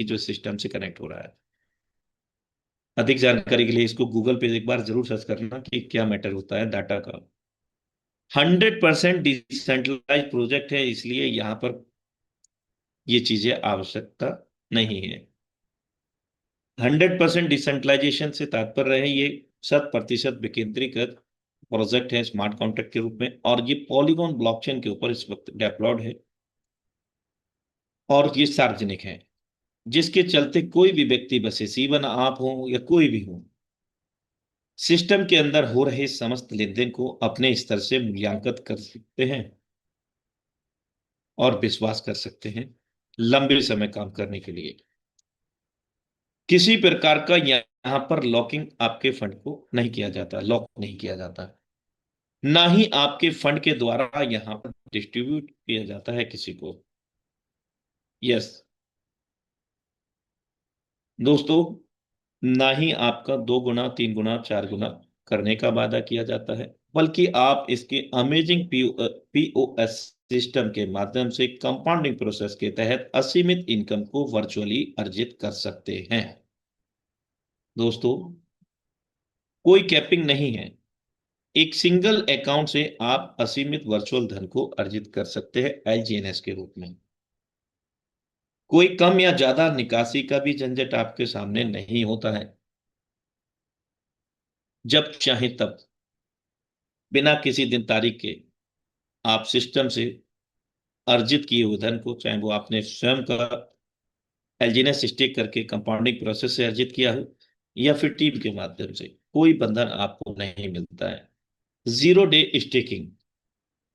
जो सिस्टम से कनेक्ट हो रहा है। अधिक जानकारी के लिए इसको गूगल पे एक बार जरूर सर्च करना कि क्या मैटर होता है डाटा का। 100% डिसेंट्रलाइज प्रोजेक्ट है, इसलिए यहां पर ये चीजें आवश्यकता नहीं है। 100% डिसेंट्रलाइजेशन से तात्पर्य है ये 100% विकेंद्रीकृत प्रोजेक्ट है स्मार्ट कॉन्ट्रैक्ट के रूप में, और ये पॉलीगॉन ब्लॉकचेन के ऊपर इस वक्त डेप्लॉयड है और ये सार्वजनिक है, जिसके चलते कोई भी व्यक्ति, बसे सीवन आप हो या कोई भी हो, सिस्टम के अंदर हो रहे समस्त लेन देन को अपने स्तर से मूल्यांकित कर सकते हैं और विश्वास कर सकते हैं लंबे समय काम करने के लिए। किसी प्रकार का यहां पर लॉकिंग आपके फंड को नहीं किया जाता, लॉक नहीं किया जाता, ना ही आपके फंड के द्वारा यहां पर डिस्ट्रीब्यूट किया जाता है किसी को। यस दोस्तों, ना ही आपका 2 गुना 3 गुना 4 गुना करने का वादा किया जाता है, बल्कि आप इसके अमेजिंग पीओएस सिस्टम के माध्यम से कंपाउंडिंग प्रोसेस के तहत असीमित इनकम को वर्चुअली अर्जित कर सकते हैं। दोस्तों, कोई कैपिंग नहीं है। एक सिंगल अकाउंट से आप असीमित वर्चुअल धन को अर्जित कर सकते हैं एलजीएनएस के रूप में। कोई कम या ज्यादा निकासी का भी झंझट आपके सामने नहीं होता है। जब चाहे तब, बिना किसी दिन तारीख के, आप सिस्टम से अर्जित किए हुए धन को, चाहे वो आपने स्वयं का एलजीएनएस स्टेक करके कंपाउंडिंग प्रोसेस से अर्जित किया हो या फिर टीम के माध्यम से, कोई बंधन आपको नहीं मिलता है। जीरो डे स्टेकिंग,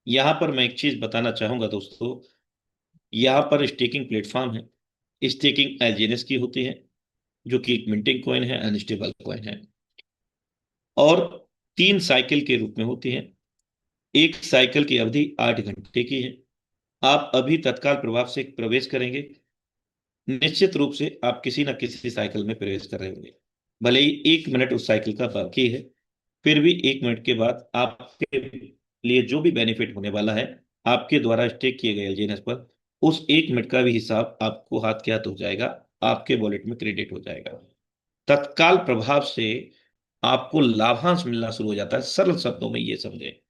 यहां पर मैं एक चीज बताना चाहूंगा दोस्तों, यहां पर स्टेकिंग प्लेटफॉर्म है, स्टेकिंग एलजीएनएस की होती है, जो कि एक मिंटिंग कॉइन है, अनस्टेबल कॉइन है, और 3 साइकिल के रूप में होती है। एक साइकिल की अवधि 8 घंटे की है। आप अभी तत्काल प्रभाव से प्रवेश करेंगे, निश्चित रूप से आप किसी ना किसी साइकिल में प्रवेश कर रहे होंगे, भले ही 1 मिनट उस साइकिल का बाकी है, फिर भी 1 मिनट के बाद आपके लिए जो भी बेनिफिट होने वाला है, आपके द्वारा स्टेक किए गए एलजीएनएस पर, उस 1 मिनट का भी हिसाब आपको हाथ के हाथ हो जाएगा, आपके वॉलेट में क्रेडिट हो जाएगा। तत्काल प्रभाव से आपको लाभांश मिलना शुरू हो जाता है। सरल शब्दों में ये समझे,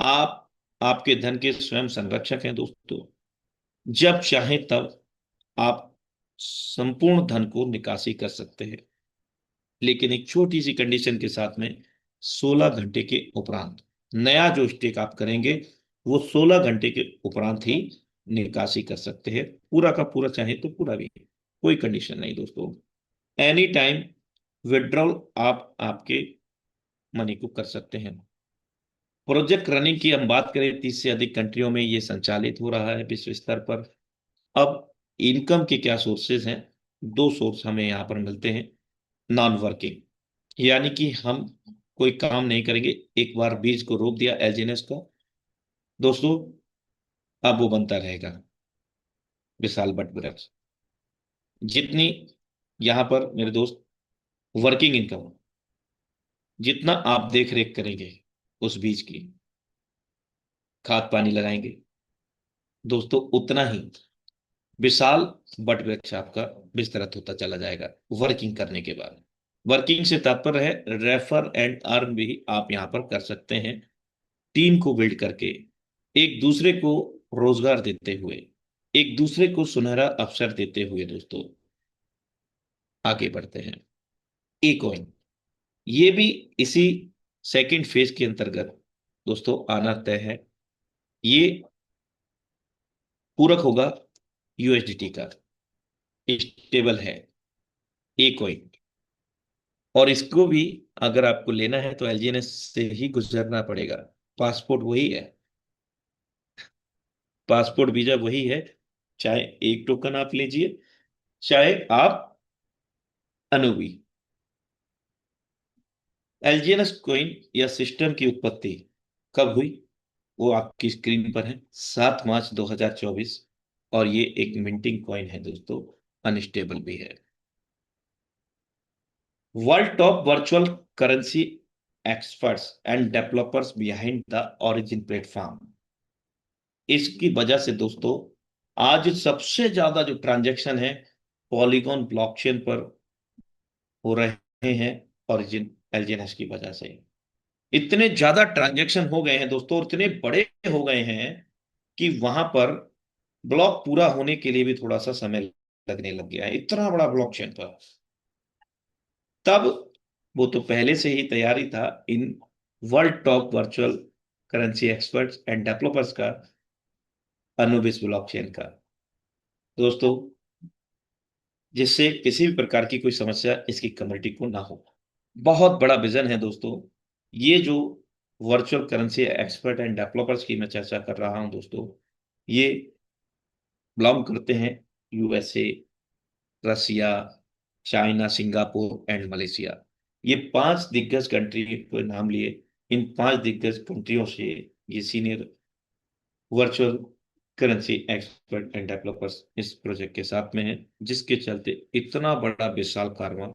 आप आपके धन के स्वयं संरक्षक हैं दोस्तों। जब चाहे तब आप संपूर्ण धन को निकासी कर सकते हैं, लेकिन एक छोटी सी कंडीशन के साथ में, 16 घंटे के उपरांत। नया जो स्टेक आप करेंगे वो 16 घंटे के उपरांत ही निकासी कर सकते हैं, पूरा का पूरा चाहे तो पूरा भी, कोई कंडीशन नहीं दोस्तों। एनी टाइम विड्रॉल आप आपके मनी को कर सकते हैं। प्रोजेक्ट रनिंग की हम बात करें, 30 से अधिक कंट्रियों में ये संचालित हो रहा है विश्व स्तर पर। अब इनकम के क्या सोर्सेज हैं? 2 सोर्स हमें यहाँ पर मिलते हैं। नॉन वर्किंग, यानी कि हम कोई काम नहीं करेंगे, एक बार बीज को रोप दिया एलजीएनएस का दोस्तों, अब वो बनता रहेगा विशाल बट वृक्ष। जितनी यहाँ पर मेरे दोस्त वर्किंग इनकम, जितना आप देख रेख करेंगे उस बीज की, खाद पानी लगाएंगे दोस्तों, उतना ही विशाल बट वृक्ष आपका विस्तृत होता चला जाएगा वर्किंग करने के बाद। वर्किंग से तात्पर्य है रेफर एंड अर्न भी आप यहां पर कर सकते हैं, टीम को बिल्ड करके, एक दूसरे को रोजगार देते हुए, एक दूसरे को सुनहरा अवसर देते हुए दोस्तों आगे बढ़ते हैं। ए कॉइन, ये भी इसी सेकंड फेज के अंतर्गत दोस्तों आना तय है। ये पूरक होगा यूएसडीटी का, स्टेबल है ए कॉइन, और इसको भी अगर आपको लेना है तो एलजीएनएस से ही गुजरना पड़ेगा। पासपोर्ट वही है, पासपोर्ट वीजा वही है, चाहे एक टोकन आप लीजिए, चाहे आप अनुवी। एलजीएनएस कॉइन या सिस्टम की उत्पत्ति कब हुई, वो आपकी स्क्रीन पर है, 7 मार्च 2024, और ये एक मिंटिंग कॉइन है दोस्तों, अनस्टेबल भी है। World top virtual currency experts and developers behind the origin platform, इसकी वजह से दोस्तों आज सबसे ज्यादा जो ट्रांजैक्शन है पॉलीगॉन ब्लॉकचेन पर हो रहे हैं ओरिजिन एलजीएनएस की वजह से। इतने ज्यादा ट्रांजैक्शन हो गए हैं दोस्तों, और इतने बड़े हो गए हैं कि वहां पर ब्लॉक पूरा होने के लिए भी थोड़ा सा समय लगने लग गया है, इतना बड़ा ब्लॉकचेन पर। तब वो तो पहले से ही तैयारी था in world top virtual currency experts and developers का, अनुबिस ब्लॉकचेन का दोस्तों, जिससे किसी भी प्रकार की कोई समस्या इसकी कम्युनिटी को ना हो। बहुत बड़ा विजन है दोस्तों। ये जो virtual currency expert and developers की मैं चर्चा कर रहा हूं दोस्तों, ये बिलोंग करते हैं USA, Russia, China, Singapore and Malaysia. ये पांच दिग्गज कंट्री को नाम लिए। इन पांच दिग्गज कंट्रियों से ये senior virtual currency expert and developers इस प्रोजेक्ट के साथ में हैं, जिसके चलते इतना बड़ा विशाल कारवां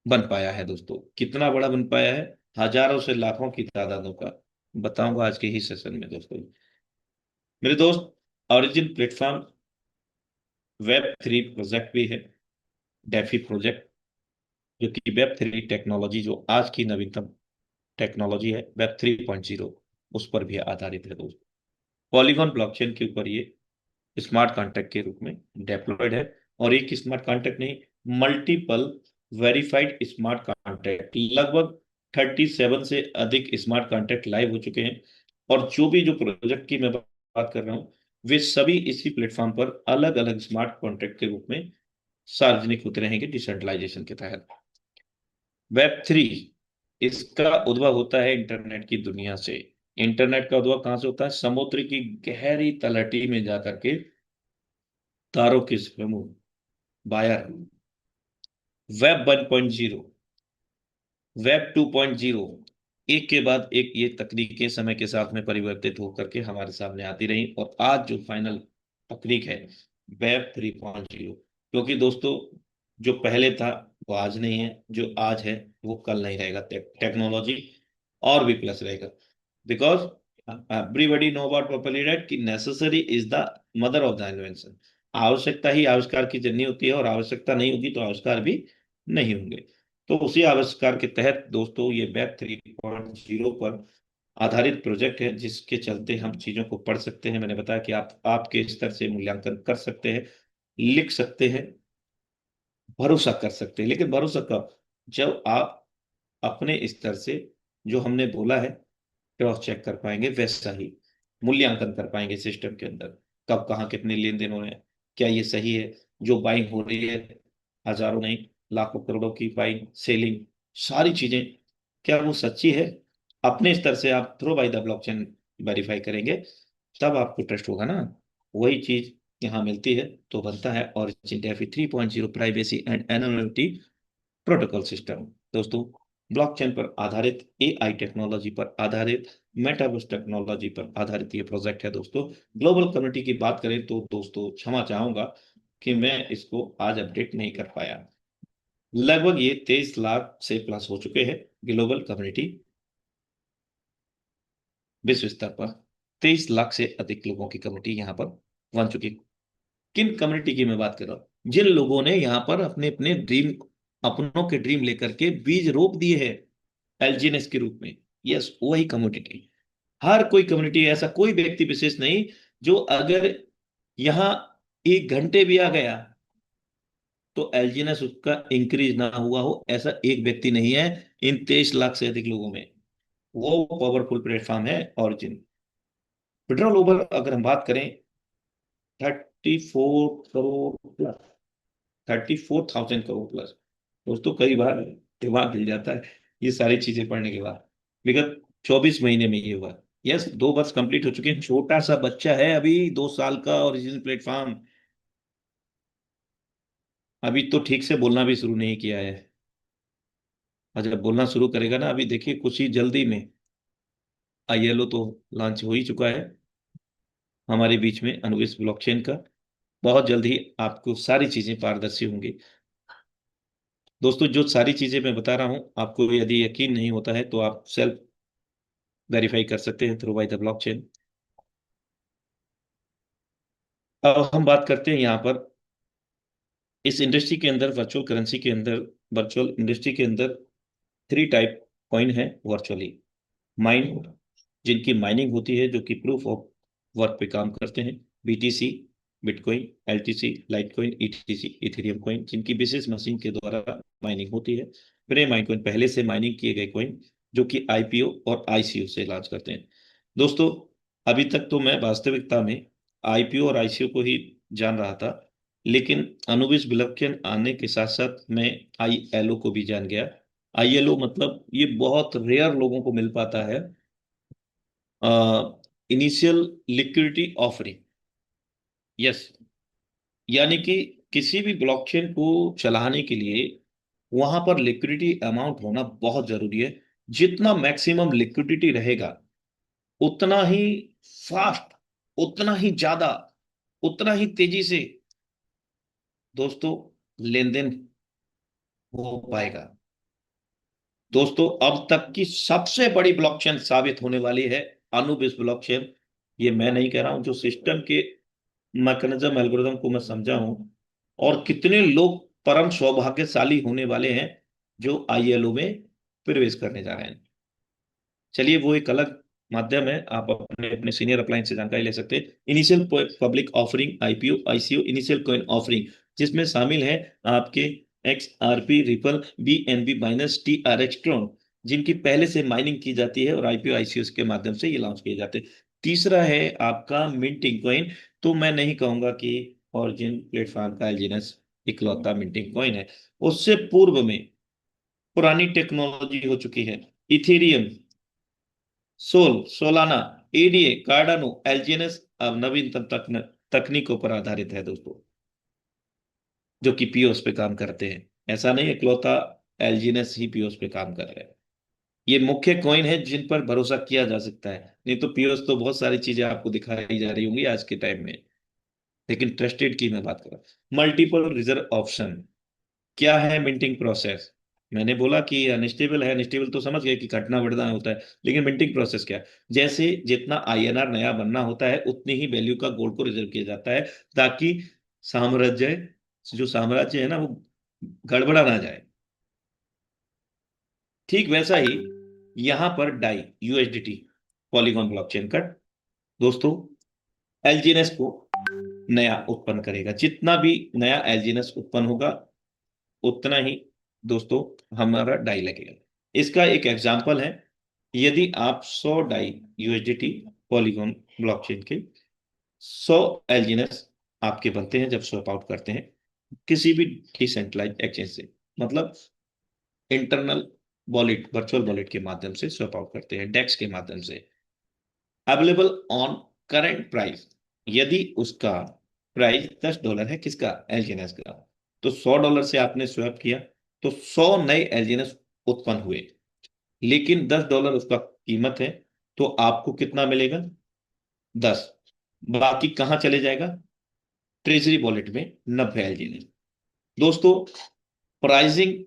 बन पाया है दोस्तों। कितना बड़ा बन पाया है, हजारों से लाखों की तादादों का बताऊंगा आज के ही सेशन में दोस्तों। मेरे दोस्त, ओरिजिन प्लेटफॉर्म वेब 3 प्रोजेक्ट भी है, डेफी प्रोजेक्ट, जो कि वेब 3 टेक्नोलॉजी, जो आज की नवीनतम टेक्नोलॉजी है वेब 3.0, उस पर भी आधारित है दोस्तों। पॉलीगॉन ब्लॉकचेन के ऊपर ये स्मार्ट कॉन्ट्रैक्ट के रूप में डेप्लॉयड है। और एक स्मार्ट कॉन्ट्रैक्ट नहीं, मल्टीपल वेरीफाइड स्मार्ट कॉन्ट्रैक्ट, लगभग 37 से अधिक स्मार्ट कॉन्ट्रैक्ट लाइव हो चुके हैं। और जो प्रोजेक्ट की मैं बात कर रहा हूँ, वे सभी इसी प्लेटफॉर्म पर अलग अलग स्मार्ट कॉन्ट्रैक्ट के रूप में सार्वजनिक होते रहेंगे डिसेंट्रलाइजेशन के तहत। वेब 3, इसका उद्भव होता है इंटरनेट की दुनिया से। इंटरनेट का उद्भव कहां से होता है? समुद्र की गहरी तलहटी में जाकर के तारों के समूह, वायर। वेब 1.0, वेब 2.0, एक के बाद एक ये तकनीकें समय के साथ में परिवर्तित होकर के हमारे सामने आती रही, और आज जो फाइनल तकनीक है वेब 3.0। क्योंकि दोस्तों, जो पहले था वो आज नहीं है, जो आज है वो कल नहीं रहेगा। टेक्नोलॉजी और भी प्लस रहेगा, because everybody know about properly right कि necessary is the mother of the invention. आवश्यकता ही आविष्कार की जननी होती है, और आवश्यकता नहीं होगी तो आविष्कार भी नहीं होंगे। तो उसी आविष्कार के तहत दोस्तों ये वेब 3.0 पर आधारित प्रोजेक्ट है, जिसके चलते हम चीजों को पढ़ सकते हैं। मैंने बताया कि आप आपके स्तर से मूल्यांकन कर सकते हैं, लिख सकते हैं, भरोसा कर सकते हैं। लेकिन भरोसा कब? जब आप अपने स्तर से जो हमने बोला है क्रॉस चेक कर पाएंगे, वैसा ही मूल्यांकन कर पाएंगे सिस्टम के अंदर, कब कहाँ कितने लेन देन हो रहे हैं, क्या ये सही है, जो बाइंग हो रही है, हजारों नहीं लाखों करोड़ों की बाइंग सेलिंग, सारी चीजें क्या वो सच्ची है। अपने स्तर से आप through by the blockchain verify करेंगे, तब आपको ट्रस्ट होगा ना। वही चीज यहाँ मिलती है, तो बनता है origin DeFi 3.0 privacy and anonymity protocol system दोस्तों। ब्लॉकचेन पर आधारित, एआई टेक्नोलॉजी पर आधारित, मेटावर्स टेक्नोलॉजी पर आधारित ये प्रोजेक्ट है दोस्तों। ग्लोबल कम्युनिटी की बात करें तो दोस्तों क्षमा चाहूंगा कि मैं इसको आज अपडेट नहीं कर पाया। लगभग ये 23 लाख से प्लस हो चुके हैं ग्लोबल कम्युनिटी, विश्व स्तर पर 23 लाख से अधिक लोगों की कम्युनिटी यहाँ पर बन चुकी है। किन कम्युनिटी की मैं बात कर रहा हूँ? जिन लोगों ने यहाँ पर अपने अपने ड्रीम, अपनों के ड्रीम लेकर के बीज रोप दिए हैं एलजीएनएस के रूप में। यस, वही कम्युनिटी। हर कोई कम्युनिटी, ऐसा कोई व्यक्ति विशेष नहीं जो अगर यहाँ 1 घंटे भी आ गया तो एलजीएनएस उसका इंक्रीज ना हुआ हो, ऐसा एक व्यक्ति नहीं है इन 23 लाख से अधिक लोगों में। वो पावरफुल प्लेटफॉर्म है ऑरिजिन। पेट्रोल ओवर अगर हम बात करें, 34 करोड़ प्लस, 34,000 करोड़ प्लस। दोस्तों कई बार दिमाग हिल जाता है ये सारी चीजें पढ़ने के बाद। विगत 24 महीने में ये हुआ। यस, 2 वर्ष कंप्लीट हो चुके हैं, छोटा सा बच्चा है अभी, 2 साल का ओरिजिनल प्लेटफॉर्म, अभी तो ठीक से बोलना भी शुरू नहीं किया है। और जब बोलना शुरू करेगा ना, अभी देखिए कुछ ही जल्दी में आईएलओ तो लॉन्च हो ही चुका है हमारे बीच में अनुविस ब्लॉकचेन का। बहुत जल्द ही आपको सारी चीजें पारदर्शी होंगी दोस्तों। जो सारी चीजें मैं बता रहा हूं, आपको यदि यकीन नहीं होता है तो आप सेल्फ वेरीफाई कर सकते हैं थ्रू बाय द ब्लॉकचेन। अब हम बात करते हैं यहाँ पर इस इंडस्ट्री के अंदर, वर्चुअल करेंसी के अंदर, वर्चुअल इंडस्ट्री के अंदर 3 टाइप कॉइन है वर्चुअली। माइन, जिनकी माइनिंग होती है, जो कि प्रूफ ऑफ वर्क पे काम करते हैं। BTC, bitcoin, LTC, Litecoin, etc, Ethereum coin, जिनकी विशेष मशीन के द्वारा माइनिंग होती है। फिर ये माइन कॉइन, पहले से माइनिंग किए गए कॉइन, जो कि आईपीओ और आईसीओ से लॉन्च करते हैं। दोस्तों, अभी तक तो मैं वास्तविकता में आईपीओ और आईसीओ को ही जान रहा था, लेकिन अनुविश विलक्षण आने के साथ साथ मैं आईएलओ को भी जान गया। आईएलओ मतलब ये बहुत रेयर लोगों को मिल पाता है, इनिशियल लिक्विडिटी ऑफरिंग। यस, यानी कि किसी भी ब्लॉकचेन को चलाने के लिए वहां पर लिक्विडिटी अमाउंट होना बहुत जरूरी है। जितना मैक्सिमम लिक्विडिटी रहेगा, उतना ही फास्ट, उतना ही ज्यादा, उतना ही तेजी से दोस्तों लेन देन हो पाएगा। दोस्तों, अब तक की सबसे बड़ी ब्लॉकचेन साबित होने वाली है अनुबिस ब्लॉकचेन। ये मैं नहीं कह रहा हूं, जो सिस्टम के मैकेनिज्म एल्गोरिदम को मैं समझा हूं। और कितने लोग परम सौभाग्यशाली होने वाले हैं जो आईएलओ में प्रवेश करने जा रहे हैं। चलिए, वो एक अलग माध्यम है, आप अपने अपने सीनियर अपलाइन से जानकारी ले सकते हैं। Initial public offering, IPO, ICO, initial coin offering, जिसमें शामिल है आपके XRP, ripple, BNB, Binance, TRX, Tron, जिनकी पहले से माइनिंग की जाती है और आईपीओ आईसीओ के माध्यम से ये लॉन्च किए जाते हैं। तीसरा है आपका मिंटिंग कॉइन। तो मैं नहीं कहूंगा कि ऑरिजिन प्लेटफॉर्म का एलजीएनएस इकलौता मिंटिंग कॉइन है। उससे पूर्व में पुरानी टेक्नोलॉजी हो चुकी है। इथेरियम, सोलाना, एडीए, कार्डानो, एलजीएनएस अब नवीनतम तकनीकों पर आधारित है दोस्तों, जो कि पीओस पे काम करते हैं। ऐसा नहीं है इकलौता एलजीएनएस ही पीओस पे काम कर रहे हैं। ये मुख्य कॉइन है जिन पर भरोसा किया जा सकता है। नहीं तो पीओस तो बहुत सारी चीजें आपको दिखाई जा रही होंगी आज के टाइम में, लेकिन ट्रस्टेड की मैं बात कर रहा हूँ। मल्टीपल रिजर्व ऑप्शन, क्या है मिंटिंग प्रोसेस? मैंने बोला कि अनस्टेबल है। अनस्टेबल तो समझ गए कि घटना बढ़ना होता है, लेकिन मिंटिंग प्रोसेस क्या है? जैसे जितना आईएनआर नया बनना होता है, उतनी ही वैल्यू का गोल्ड को रिजर्व किया जाता है, ताकि साम्राज्य, जो साम्राज्य है ना, वो गड़बड़ा ना जाए। ठीक वैसा ही यहां पर डाई, यूएसडीटी, पॉलीगॉन ब्लॉकचेन का दोस्तों एलजीएनएस को नया उत्पन्न करेगा। जितना भी नया एलजीएनएस उत्पन्न होगा, उतना ही दोस्तों हमारा डाई लगेगा। इसका एक एग्जांपल है, यदि आप 100 डाई यूएसडीटी पॉलीगॉन ब्लॉकचेन के 100 एलजीएनएस आपके बनते हैं जब स्वैप आउट करते हैं किसी भी डिसेंट्रलाइज्ड एक्सचेंज से, मतलब इंटरनल वॉलेट, वर्चुअल वॉलेट के माध्यम से स्वैप आउट करते हैं, डेक्स के माध्यम से, अवेलेबल ऑन करंट प्राइस। यदि उसका प्राइस $10 है, किसका? एलजीएनएस का, तो $100 से आपने स्वैप किया, तो 100 नए एलजीएनएस उत्पन्न हुए, लेकिन $10 उसका कीमत है, तो आपको कितना मिलेगा? 10। बाकी कहां चले जाएगा? ट्रेजरी वॉलेट में 90 एलजीएनएस। दोस्तों, प्राइसिंग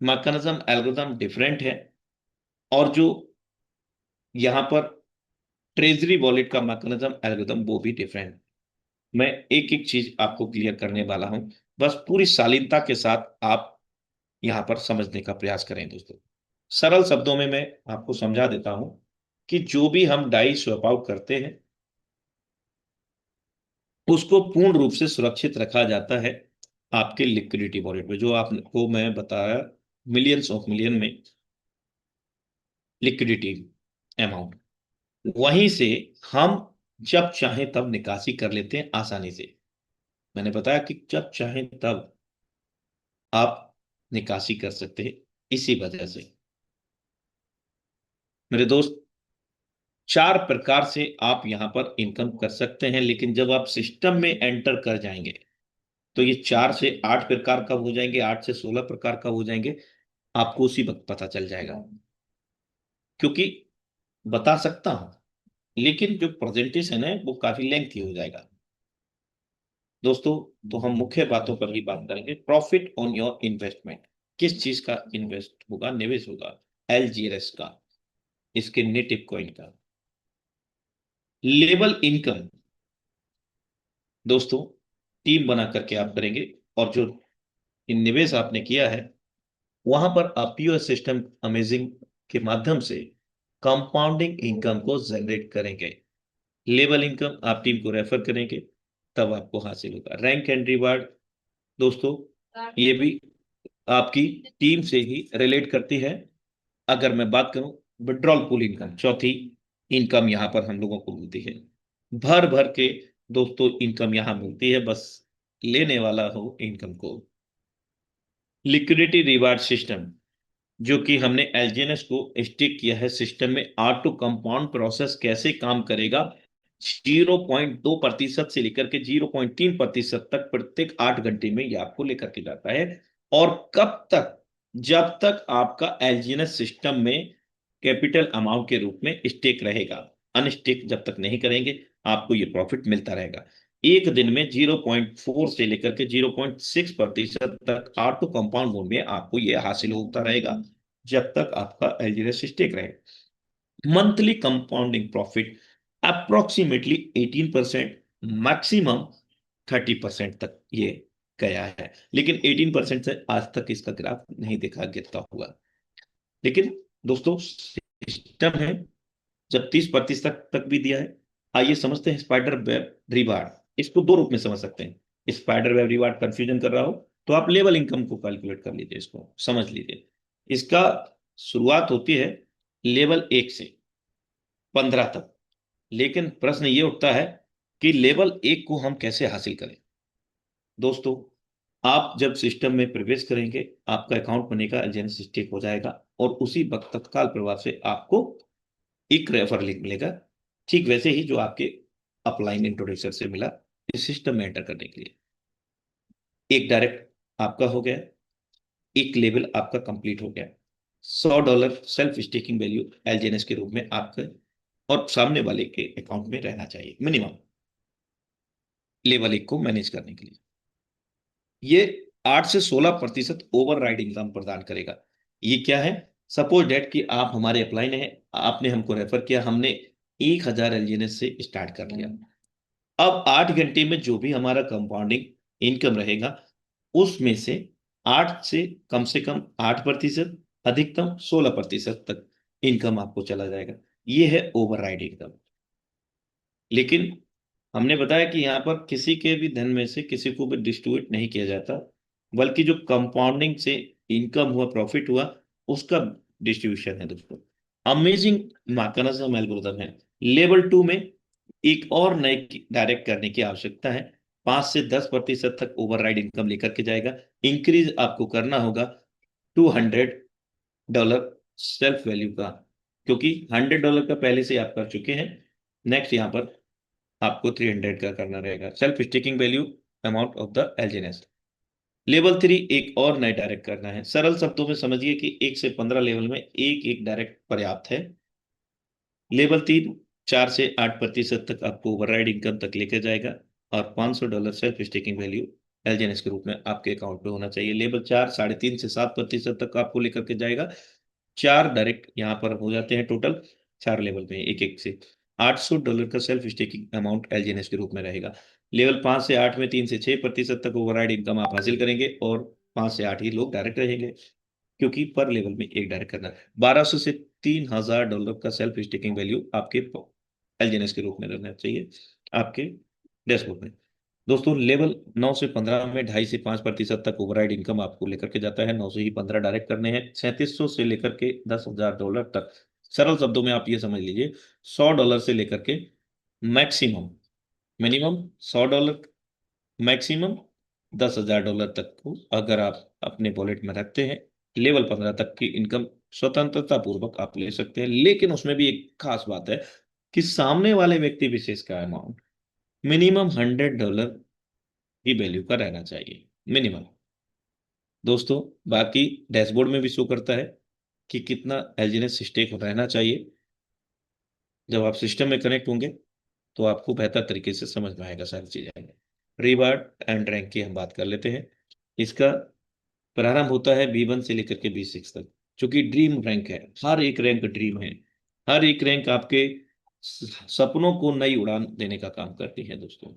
मैकेनिज्म एल्गोरिथम डिफरेंट है, और जो यहां पर ट्रेजरी वॉलेट का मैकेनिज्म एल्गोरिथम वो भी डिफरेंट। मैं एक एक चीज आपको क्लियर करने वाला हूं, बस पूरी शालीनता के साथ आप यहां पर समझने का प्रयास करें दोस्तों। सरल शब्दों में मैं आपको समझा देता हूं कि जो भी हम डाई स्वैप आउट करते हैं, उसको पूर्ण रूप से सुरक्षित रखा जाता है आपके लिक्विडिटी वॉलेट में, जो आपको मैं बताया, मिलियंस ऑफ मिलियन में लिक्विडिटी अमाउंट। वहीं से हम जब चाहें तब निकासी कर लेते हैं आसानी से। मैंने बताया कि जब चाहें तब आप निकासी कर सकते हैं। इसी वजह से मेरे दोस्त, 4 प्रकार से आप यहां पर इनकम कर सकते हैं, लेकिन जब आप सिस्टम में एंटर कर जाएंगे, तो ये 4 से 8 प्रकार कब हो जाएंगे, 8 से 16 प्रकार कब हो जाएंगे, आपको उसी वक्त पता चल जाएगा। क्योंकि बता सकता हूं, लेकिन जो प्रेजेंटेशन है वो काफी लेंथी हो जाएगा दोस्तों। तो हम मुख्य बातों पर ही बात करेंगे। प्रॉफिट ऑन योर इन्वेस्टमेंट, किस चीज का इन्वेस्ट होगा, निवेश होगा? एलजीएस का, इसके नेटिव कॉइन का। लेबल इनकम दोस्तों टीम बना करके आप करेंगे, और जो निवेश आपने किया है वहां पर आप पीओएस सिस्टम अमेजिंग के माध्यम से कंपाउंडिंग इनकम को जनरेट करेंगे। लेवल इनकम आप टीम को रेफर करेंगे तब आपको हासिल होगा। रैंक एंड रिवार्ड दोस्तों, ये भी आपकी टीम से ही रिलेट करती है। अगर मैं बात करूं विड्रॉल पूल इनकम, चौथी इनकम यहां पर हम लोगों को मिलती है। भर भर के दोस्तों इनकम यहां मिलती है, बस लेने वाला हो इनकम को। लिक्विडिटी रिवार्ड सिस्टम, जो कि हमने एलजीएनएस को स्टिक किया है सिस्टम में। ऑटो कंपाउंड प्रोसेस कैसे काम करेगा, 0.2% से लेकर के 0.3% तक प्रत्येक 8 घंटे में ये आपको लेकर के जाता है। और कब तक, जब तक आपका एलजीएनएस सिस्टम में कैपिटल अमाउंट के रूप में स्टेक रहेगा। अनस्टेक जब तक नहीं करेंगे आपको ये प्रॉफिट मिलता रहेगा। एक दिन में 0.4 से लेकर के 0.6% तक ऑटो कंपाउंड मोड में आपको ये हासिल होता रहेगा जब तक आपका एलजीएनएस स्टेक रहे। Monthly compounding profit approximately 18%, maximum 30% तक ये गया है। लेकिन 18% से आज तक इसका ग्राफ नहीं देखा गिरता हुआ। लेकिन दोस्तों सिस्टम है, जब 30% तक भी दिया है। आइए समझते हैं स्पाइडर वेब रिवार्ड। इसको दो रूप में समझ सकते हैं। स्पाइडर वेब रिवार्ड कंफ्यूजन कर रहा हो तो आप लेवल इनकम को कैलकुलेट कर लीजिए, इसको समझ लीजिए। इसका शुरुआत होती है लेवल 1 से 15 तक। लेकिन प्रश्न ये उठता है कि लेवल 1 को हम कैसे हासिल करें। दोस्तों आप जब सिस्टम में प्रवेश करेंगे आपका अकाउंट बनेगा, एजेंस स्टेक हो जाएगा और उसी वक्त तत्काल प्रभाव से आपको एक रेफर लिंक मिलेगा, ठीक वैसे ही जो आपके अपलाइन इंट्रोड्यूसर से मिला इस सिस्टम में एंटर करने के लिए। एक डायरेक्ट आपका हो गया, एक लेवल आपका कंप्लीट हो गया। $100 सेल्फ स्टेकिंग वैल्यू एलजीएनएस के रूप में आपके और सामने वाले के अकाउंट में रहना चाहिए मिनिमम, लेवल 1 को मैनेज करने के लिए। ये 8 से 16% ओवर राइड इनकम प्रदान करेगा। ये क्या है, सपोज डेट कि आप हमारे अपलाइन है, आपने हमको रेफर किया, हमने 1000 एलजीएनएस से स्टार्ट कर लिया। अब 8 घंटे में जो भी हमारा कंपाउंडिंग इनकम रहेगा उसमें से 8 से कम 8%, अधिकतम 16% तक इनकम आपको चला जाएगा। ये है ओवरराइड इनकम। लेकिन हमने बताया कि यहां पर किसी के भी धन में से किसी को भी डिस्ट्रीब्यूट नहीं किया जाता, बल्कि जो कंपाउंडिंग से इनकम हुआ, प्रॉफिट हुआ, उसका डिस्ट्रीब्यूशन है दोस्तों। अमेजिंग मैकेनिज्म एल्गोरिथम है। लेवल 2 में एक और नए डायरेक्ट करने की आवश्यकता है। 5 से 10% तक ओवरराइड इनकम लेकर के जाएगा। इंक्रीज आपको करना होगा $200 सेल्फ वैल्यू का, क्योंकि $100 का पहले से आप कर चुके हैं। नेक्स्ट यहां पर आपको 300 का करना रहेगा self staking value amount of the एलजीएनएस। Level 3 एक और नए डायरेक्ट करना है। सरल शब्दों में समझिए कि 1 से 15 लेवल में एक एक डायरेक्ट पर्याप्त है। लेवल 3 4 से 8% तक आपको ओवरराइड इनकम तक लेकर जाएगा और $500 सेल्फ स्टेकिंग वैल्यू एलजीएनएस के रूप में आपके अकाउंट में होना चाहिए। लेवल 4 3.5 से 7% तक आपको लेकर के जाएगा। 4 डायरेक्ट यहाँ पर हो जाते हैं टोटल, 4 लेवल में एक एक से $800 का सेल्फ स्टेकिंग अमाउंट एलजीएनएस के रूप में रहेगा। लेवल 5 से 8 में 3 से 6% तक ओवरराइड इनकम आप हासिल करेंगे और 5 से 8 ही लोग डायरेक्ट रहेंगे, क्योंकि पर लेवल में एक डायरेक्ट करना है। $1200 से $3000 का सेल्फ स्टेकिंग वैल्यू आपके एलजीएनएस के रूप में रहना चाहिए आपके डैशबोर्ड में। दोस्तों लेवल 9 से 15 में 2.5 से 5% तक ओवरराइड इनकम आपको लेकर के जाता है। 9 से ही 15 डायरेक्ट करने हैं। 3700 से लेकर के $10,000 तक। सरल शब्दों में आप ये समझ लीजिए $100 से लेकर के मैक्सिमम, मिनिमम $100, मैक्सिमम $10,000 तक को अगर आप अपने वॉलेट में रखते हैं, लेवल 15 तक की इनकम स्वतंत्रता पूर्वक आप ले सकते हैं। लेकिन उसमें भी एक खास बात है कि सामने वाले व्यक्ति विशेष का अमाउंट मिनिमम $100 की वैल्यू का रहना चाहिए मिनिमम। दोस्तों बाकी डैशबोर्ड में भी शो करता है कि कितना एलजीएनएस स्टेक रहना चाहिए। जब आप सिस्टम में कनेक्ट होंगे तो आपको बेहतर तरीके से समझ में आएगा सारी चीजें। रिवार्ड एंड रैंक की हम बात कर लेते हैं। इसका प्रारंभ होता है B1 से लेकर के B6 तक, जो कि ड्रीम रैंक है। हर एक रैंक ड्रीम है। हर एक रैंक आपके सपनों को नई उड़ान देने का काम करती है दोस्तों।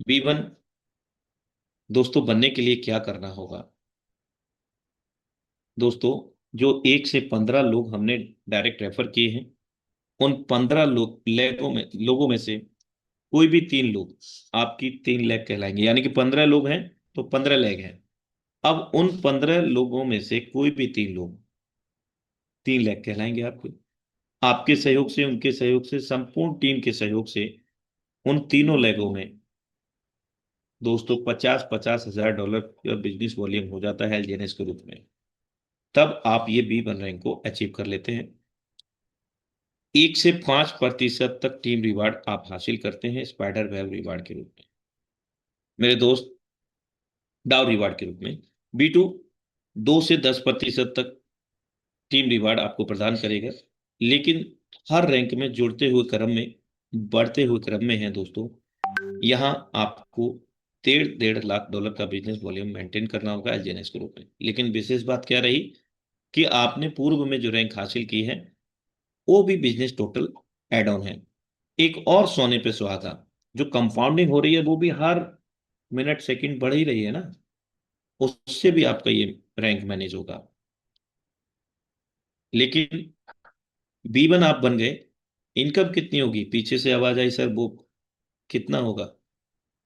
B1 दोस्तों बनने के लिए क्या करना होगा? दोस्तों, जो 1 से 15 लोग हमने डायरेक्ट रेफर किए हैं, उन 15 लोगों में से कोई भी 3 लोग आपकी 3 लेग कहलाएंगे, यानी कि 15 लोग हैं तो 15 लेग हैं। अब उन 15 लोगों में से कोई भी 3 लोग 3 लेग कहलाएंगे आपके। आपके सहयोग से, उनके सहयोग से, संपूर्ण टीम के सहयोग से उन तीनों लेगों में दोस्तों 50-50 हजार डॉलर का बिजनेस वॉल्यूम हो जाता है एलजीएनएस के रूप में। तब आप ये B1 रैंक को अचीव कर लेते हैं। 1 से 5% तक टीम रिवार्ड आप हासिल करते हैं स्पाइडर वेब रिवार्ड के रूप में, मेरे दोस्त, डाउ रिवार्ड के रूप में। B2 2 से 10% तक टीम रिवार्ड आपको प्रदान करेगा, लेकिन हर रैंक में जुड़ते हुए क्रम में, बढ़ते हुए क्रम में है दोस्तों, यहाँ आपको 1.5 लाख डॉलर का बिजनेस वॉल्यूम मेंटेन करना होगा एलजीएनएस के रूप में। लेकिन विशेष बात क्या रही कि आपने पूर्व में जो रैंक हासिल की है वो भी बिजनेस टोटल एड ऑन है। एक और सोने पे सुहागा, जो कंपाउंडिंग हो रही है वो भी हर मिनट सेकंड बढ़ ही रही है ना, उससे भी आपका ये रैंक मैनेज होगा। लेकिन B1 आप बन गए, इनकम कितनी होगी? पीछे से आवाज आई सर वो कितना होगा?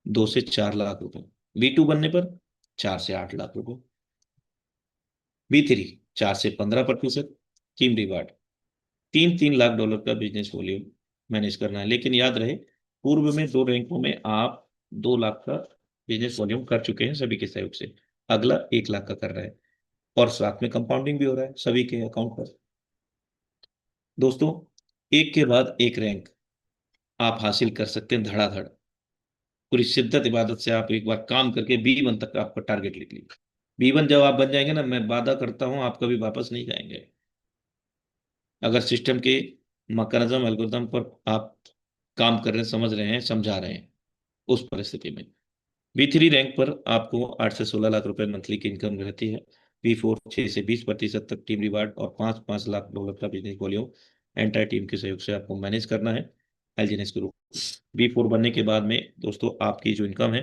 2 से 4 लाख रुपए B2 बनने पर, 4 से 8 लाख रुपए B3, 4 से 15% टीम रिवार्ड, 3-3 लाख डॉलर का बिजनेस वॉल्यूम मैनेज करना है। लेकिन याद रहे, पूर्व में 2 रैंकों में आप 2 लाख का बिजनेस वॉल्यूम कर चुके हैं सभी के सहयोग से, अगला 1 लाख का कर रहा है, और साथ में कंपाउंडिंग भी हो रहा है सभी के अकाउंट पर। दोस्तों, एक के बाद एक रैंक आप हासिल कर सकते हैं धड़ाधड़। पूरी शिद्दत इबादत से आप एक बार काम करके B1 तक आपका टारगेट लिख लीजिए। B1 जब आप बन जाएंगे ना, मैं वादा करता हूं आप कभी वापस नहीं जाएंगे, अगर सिस्टम के मैकेनिज्म एल्गोरिथम पर आप काम कर रहे हैं, समझ रहे हैं, समझा रहे हैं, उस परिस्थिति में। B3 रैंक पर आपको 8 से 16 लाख रुपए मंथली की इनकम रहती है। B4 6 से 20% तक टीम रिवार्ड और 5-5 लाख डॉलर का बिजनेस वॉल्यूम एंटायर टीम के सहयोग से आपको मैनेज करना है एलजीएनएस के रूप में। B4 बनने के बाद में दोस्तों आपकी जो इनकम है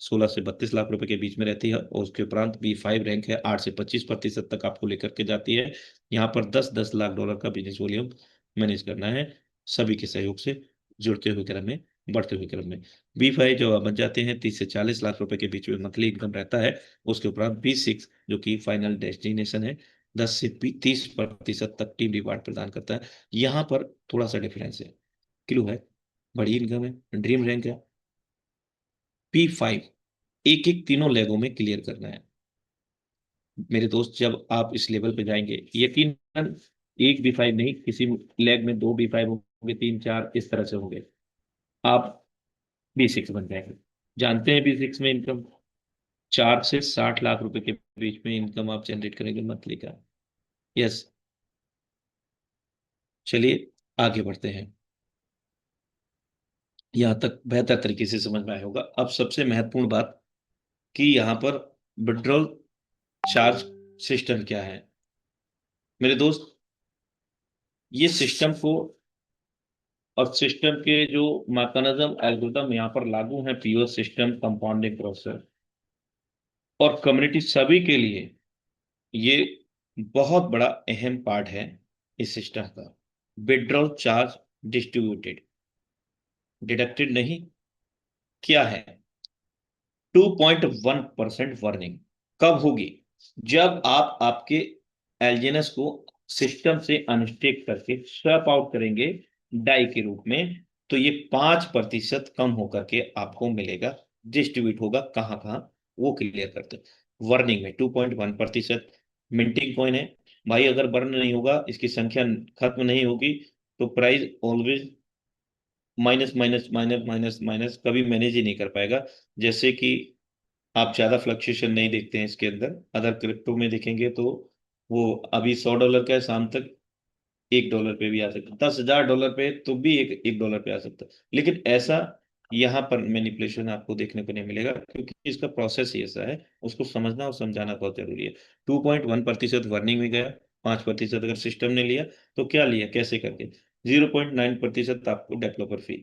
16 से 32 लाख रुपए के बीच में रहती है, और उसके उपरांत B5 रैंक है, 8 से 25% तक आपको लेकर के जाती है। यहाँ पर 10-10 लाख डॉलर का बिजनेस वॉल्यूम मैनेज करना है सभी के सहयोग से, जुड़ते हुए क्रम में, बढ़ते हुए क्रम में। B5 जो बन जाते हैं 30 से 40 लाख रुपए के बीच में मंथली इनकम रहता है। उसके उपरांत B6 जो कि फाइनल डेस्टिनेशन है, 10 से 30% तक टीम रिवार्ड प्रदान करता है। यहाँ पर थोड़ा सा डिफरेंस है, क्लू है, बड़ी इनकम है, ड्रीम रैंक है। P5 एक एक तीनों लेगों में क्लियर करना है मेरे दोस्त। जब आप इस लेवल पे जाएंगे, यकीनन एक B5 नहीं, किसी लेग में 2 B5 होंगे, 3-4 इस तरह से होंगे, आप B6 बन जाएंगे। जानते हैं B6 में इनकम 4 से 60 लाख रुपए के बीच में इनकम आप जनरेट करेंगे मंथली का। यस, चलिए आगे बढ़ते हैं। यहाँ तक बेहतर तरीके से समझ में आया होगा। अब सबसे महत्वपूर्ण बात कि यहाँ पर विड्रॉल चार्ज सिस्टम क्या है मेरे दोस्त। ये सिस्टम को, और सिस्टम के जो मैकेनिज्म एल्गोरिथम यहाँ पर लागू है, पीओएस सिस्टम, कंपाउंडिंग प्रोसेस और कम्युनिटी, सभी के लिए ये बहुत बड़ा अहम पार्ट है इस सिस्टम का। विड्रॉल चार्ज डिस्ट्रीब्यूटेड, डिडक्टेड नहीं, क्या है? 2.1% वार्निंग कब होगी? जब आप आपके एलजीएनएस को सिस्टम से अनस्टेक करके स्वैप आउट करेंगे डाई के रूप में, तो ये 5% कम होकर के आपको मिलेगा, डिस्ट्रीब्यूट होगा कहाँ कहाँ, वो क्लियर करते हैं वार्निंग में। 2.1% मिंटिंग कॉइन है भाई, अगर बर्न नहीं होगा, इसकी संख्या खत्म नहीं होगी, तो price always minus minus minus minus minus, कभी मैनेज ही नहीं कर पाएगा। जैसे कि आप ज्यादा फ्लक्चुएशन नहीं देखते हैं इसके अंदर, अदर क्रिप्टो में देखेंगे तो वो अभी $100 का है, शाम तक $1 पे भी आ सकता है, $10,000 पे तो भी एक डॉलर पे आ सकता है। लेकिन ऐसा यहाँ पर मैनिपुलेशन आपको देखने को नहीं मिलेगा, क्योंकि इसका प्रोसेस ही ऐसा है, उसको समझना और समझाना बहुत जरूरी है। 2.1% वर्निंग में गया, 5% अगर सिस्टम ने लिया, तो क्या लिया, कैसे करके? 0.9% आपको डेवलपर फी।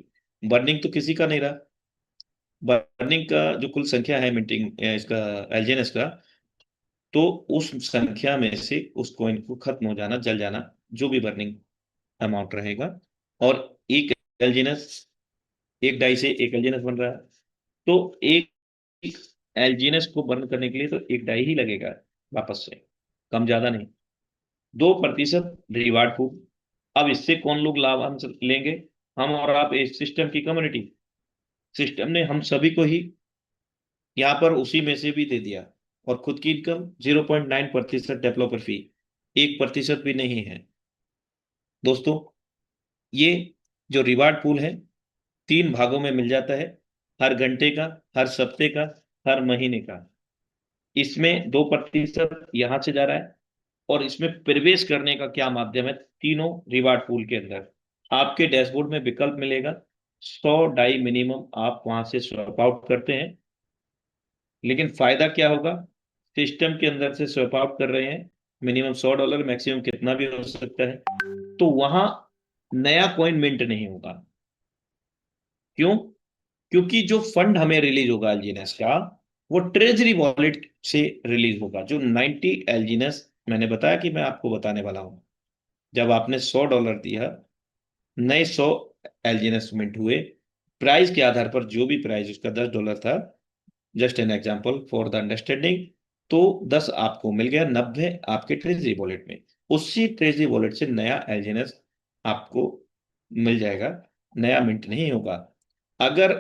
वर्निंग तो किसी का नहीं रहा, बर्निंग का जो कुल संख्या है मिंटिंग इसका एलजीएनएस का, तो उस संख्या में से उस कॉइन को खत्म हो जाना, जल जाना, जो भी बर्निंग अमाउंट रहेगा। और एक एलजीएनएस, एक डाई से एक एलजीएनएस बन रहा है, तो एक एलजीएनएस को बर्न करने के लिए तो एक डाई ही लगेगा वापस से, कम ज्यादा नहीं। 2% रिवार्ड पूल। अब इससे कौन लोग लाभांश लेंगे? हम और आप, इस सिस्टम की कम्युनिटी। सिस्टम ने हम सभी को ही यहाँ पर उसी में से भी दे दिया। और खुद की इनकम 0.9% डेवलपर फी, 1% भी नहीं है दोस्तों। ये जो रिवार्ड पूल है 3 भागों में मिल जाता है, हर घंटे का, हर सप्ते का, हर महीने का। इसमें 2% यहां से जा रहा है। और इसमें प्रवेश करने का क्या माध्यम है? तीनों रिवार्ड पूल के अंदर आपके डैशबोर्ड में विकल्प मिलेगा। 100 डाई मिनिमम आप वहां से स्वैप आउट करते हैं। लेकिन फायदा क्या होगा? सिस्टम के अंदर से स्वैप आउट कर रहे हैं, मिनिमम $100, मैक्सिमम कितना भी हो सकता है। तो वहां नया कॉइन मिंट नहीं होगा। क्यों? क्योंकि जो फंड हमें रिलीज होगा एलजीएनएस का, वो ट्रेजरी वॉलेट से रिलीज होगा। जो 90 एलजीएनएस मैंने बताया कि मैं आपको बताने वाला हूं, जब आपने $100 दिया, नए 100 एलजीएनएस मिंट हुए। प्राइस के आधार पर, जो भी प्राइस उसका $10 था, just an example for the understanding, तो 10 आपको मिल गया, 90 आपके ट्रेजरी वॉलेट में। उसी ट्रेजरी वॉलेट से नया एलजीएनएस आपको मिल जाएगा, नया मिंट नहीं होगा। अगर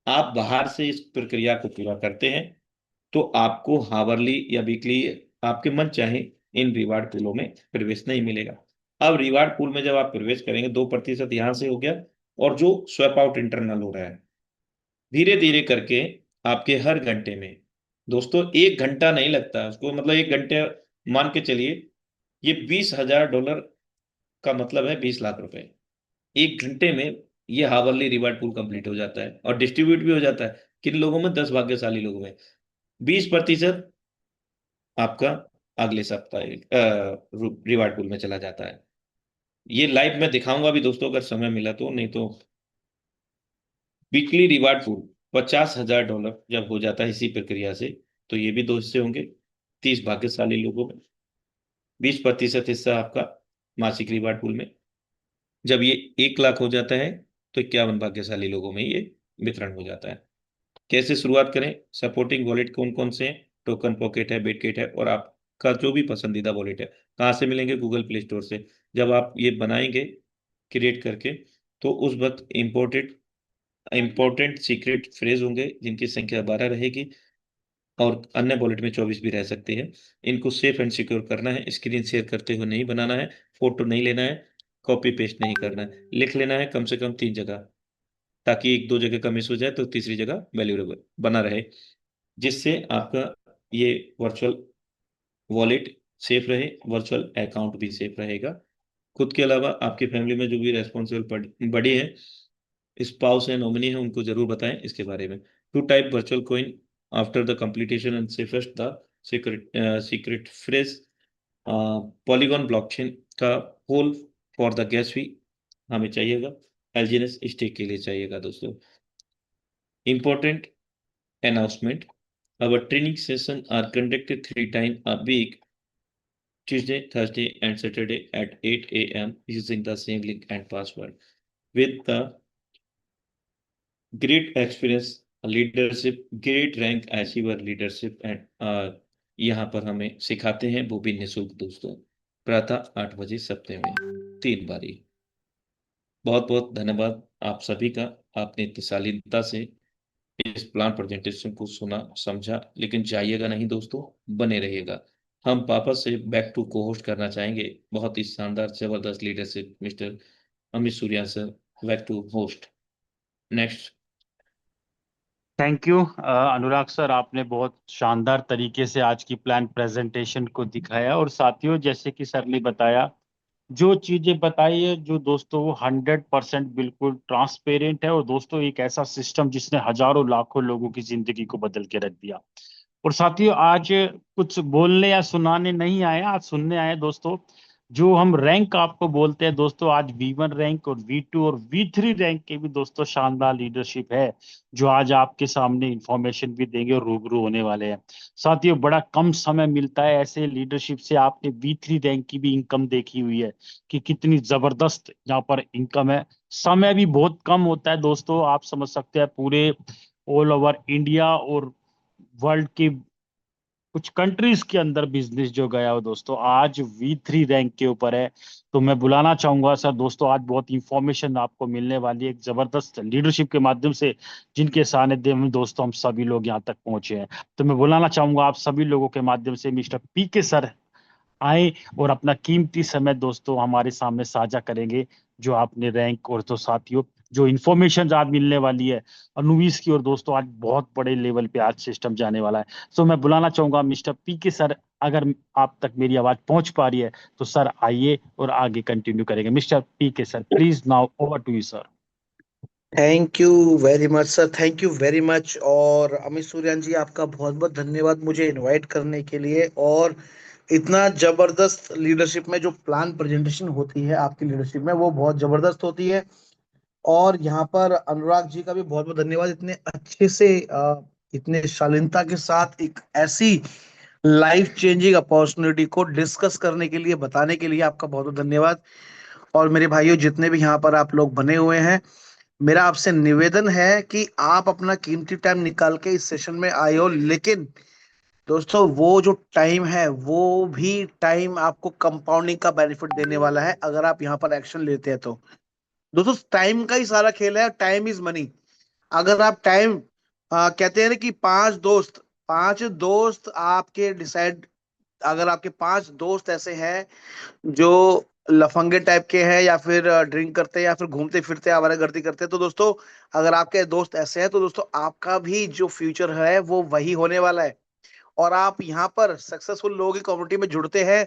आप बाहर से इस प्रक्रिया को पूरा करते हैं, तो आपको हावरली या वीकली, आपके मन चाहे इन रिवार्ड पूलों में प्रवेश नहीं मिलेगा। अब रिवार्ड पूल में जब आप प्रवेश करेंगे, 2% यहां से हो गया, और जो स्वैप आउट इंटरनल हो रहा है, धीरे धीरे करके आपके हर घंटे में, दोस्तों 1 घंटा नहीं लगता उसको, मतलब 1 घंटे मान के चलिए, ये $20,000 का मतलब है 20 लाख रुपए। 1 घंटे में ये हावरली रिवार्ड पूल कंप्लीट हो जाता है और डिस्ट्रीब्यूट भी हो जाता है। किन लोगों में? 10 भाग्यशाली लोगों में। 20% आपका अगले सप्ताह रिवार्ड पूल में चला जाता है। ये लाइव मैं दिखाऊंगा भी दोस्तों, अगर समय मिला तो, नहीं तो। वीकली रिवार्ड पूल $50,000 जब हो जाता है इसी प्रक्रिया से, तो ये भी 2 हिस्से होंगे। 30 भाग्यशाली लोगों में 20% हिस्सा आपका मासिक रिवार्ड पूल में। जब ये 1 लाख हो जाता है, तो 51 भाग्यशाली लोगों में ये वितरण हो जाता है। कैसे शुरुआत करें? सपोर्टिंग वॉलेट कौन कौन से हैं? टोकन पॉकेट है, बिटकेट है, और आपका जो भी पसंदीदा वॉलेट है। कहाँ से मिलेंगे? गूगल प्ले स्टोर से। जब आप ये बनाएंगे क्रिएट करके, तो उस वक्त इम्पोर्टेड इंपॉर्टेंट सीक्रेट फ्रेज होंगे, जिनकी संख्या 12 रहेगी, और अन्य वॉलेट में 24 भी रह सकते हैं। इनको सेफ एंड सिक्योर करना है, स्क्रीन शेयर करते हुए नहीं बनाना है, फोटो नहीं लेना है, कॉपी पेस्ट नहीं करना है, लिख लेना है कम से कम 3 जगह, ताकि 1-2 जगह का मिस हो जाए तो तीसरी जगह वैल्यूएबल बना रहे, जिससे आपका ये वर्चुअल वॉलेट सेफ रहे, वर्चुअल अकाउंट भी सेफ रहेगा। खुद के अलावा आपकी फैमिली में जो भी रेस्पॉन्सिबल बड़े हैं, स्पाउस है, नॉमिनी है, उनको जरूर बताएं इसके बारे में। Two type virtual coin after the completion and safest the secret secret phrase. Polygon blockchain का hold for the gas fee हमें चाहिएगा, एलजीएनएस स्टेक के लिए चाहिएगा दोस्तों। Important announcement: our training sessions are conducted 3 times a week, Tuesday, Thursday, and Saturday at 8 a.m. using the same link and password. With the great experience, leadership, great rank achiever leadership, and यहाँ पर हमें सिखाते हैं, वो भी निःशुल्क दोस्तों। प्रातः 8 बजे, सप्ताह में 3 बारी। बहुत बहुत धन्यवाद आप सभी का। आपने इतनी शालीनता से इस प्लान प्रेजेंटेशन को सुना, समझा, लेकिन जाइएगा नहीं दोस्तों, बने रहिएगा। हम वापस से बैक टू को होस्ट करना चाहेंगे। बहुत ही शानदार जबरदस्त leadership, mister Amit Surya sir, back to host. Next. Thank you Anurag sir, आपने बहुत शानदार तरीके से आज की प्लान प्रेजेंटेशन को दिखाया। और साथियों, जैसे कि सर ने बताया, जो चीजें बताई है जो दोस्तों, वो 100% बिल्कुल ट्रांसपेरेंट है। और दोस्तों, एक ऐसा सिस्टम जिसने हजारों लाखों लोगों की जिंदगी को बदल के रख दिया। और साथियों, आज कुछ बोलने या सुनाने नहीं आए, आज सुनने आए दोस्तों। जो हम रैंक आपको बोलते हैं दोस्तों, आज V1 रैंक और V2 और V3 रैंक के भी दोस्तों शानदार लीडरशिप है, जो आज आपके सामने इंफॉर्मेशन भी देंगे और रूबरू होने वाले हैं। साथियों, बड़ा कम समय मिलता है ऐसे लीडरशिप से। आपने V3 रैंक की भी इनकम देखी हुई है कि कितनी जबरदस्त यहाँ पर इनकम है। समय भी बहुत कम होता है दोस्तों, आप समझ सकते हैं पूरे ऑल ओवर इंडिया और वर्ल्ड के कुछ कंट्रीज के अंदर बिजनेस जो गया हो दोस्तों, आज V3 रैंक के ऊपर है। तो मैं बुलाना चाहूंगा सर दोस्तों, आज बहुत इंफॉर्मेशन आपको मिलने वाली है एक जबरदस्त लीडरशिप के माध्यम से, जिनके सानिध्य में दोस्तों हम सभी लोग यहाँ तक पहुंचे हैं। तो मैं बुलाना चाहूंगा आप सभी लोगों के माध्यम से मिस्टर PK सर आए और अपना कीमती समय दोस्तों हमारे सामने साझा करेंगे, जो आपने रैंक और तो साथियों जो इन्फॉर्मेशन आज मिलने वाली है अनुवीस की, और दोस्तों आज बहुत बड़े लेवल पे आज सिस्टम जाने वाला है। सो मैं बुलाना चाहूंगा मिस्टर PK सर, अगर आप तक मेरी आवाज पहुंच पा रही है तो सर आइए और आगे कंटिन्यू करेंगे। Mister PK sir, please now over to you sir. Thank you very much sir, thank you very much. और अमित सूर्यान जी, आपका बहुत बहुत धन्यवाद मुझे इनवाइट करने के लिए। और इतना जबरदस्त लीडरशिप में जो प्लान प्रेजेंटेशन होती है आपकी लीडरशिप में, वो बहुत जबरदस्त होती है। और यहाँ पर अनुराग जी का भी बहुत बहुत धन्यवाद, इतने अच्छे से इतने शालीनता के साथ एक ऐसी लाइफ चेंजिंग अपॉर्चुनिटी को डिस्कस करने के लिए, बताने के लिए आपका बहुत बहुत धन्यवाद। और मेरे भाइयों, जितने भी यहाँ पर आप लोग बने हुए हैं, मेरा आपसे निवेदन है कि आप अपना कीमती टाइम निकाल के इस सेशन में आए हो, लेकिन दोस्तों वो जो टाइम है वो भी टाइम आपको कंपाउंडिंग का बेनिफिट देने वाला है अगर आप यहाँ पर एक्शन लेते हैं तो। दोस्तों टाइम का ही सारा खेल है, टाइम इज मनी। अगर आप टाइम कहते हैं ना कि पांच दोस्त आपके डिसाइड, अगर आपके पांच दोस्त ऐसे हैं जो लफंगे टाइप के हैं, या फिर ड्रिंक करते हैं, या फिर घूमते फिरते आवारागर्दी करते हैं, तो दोस्तों अगर आपके दोस्त ऐसे हैं तो दोस्तों आपका भी जो फ्यूचर है वो वही होने वाला है। और आप यहाँ पर सक्सेसफुल लोगों की कम्युनिटी में जुड़ते हैं,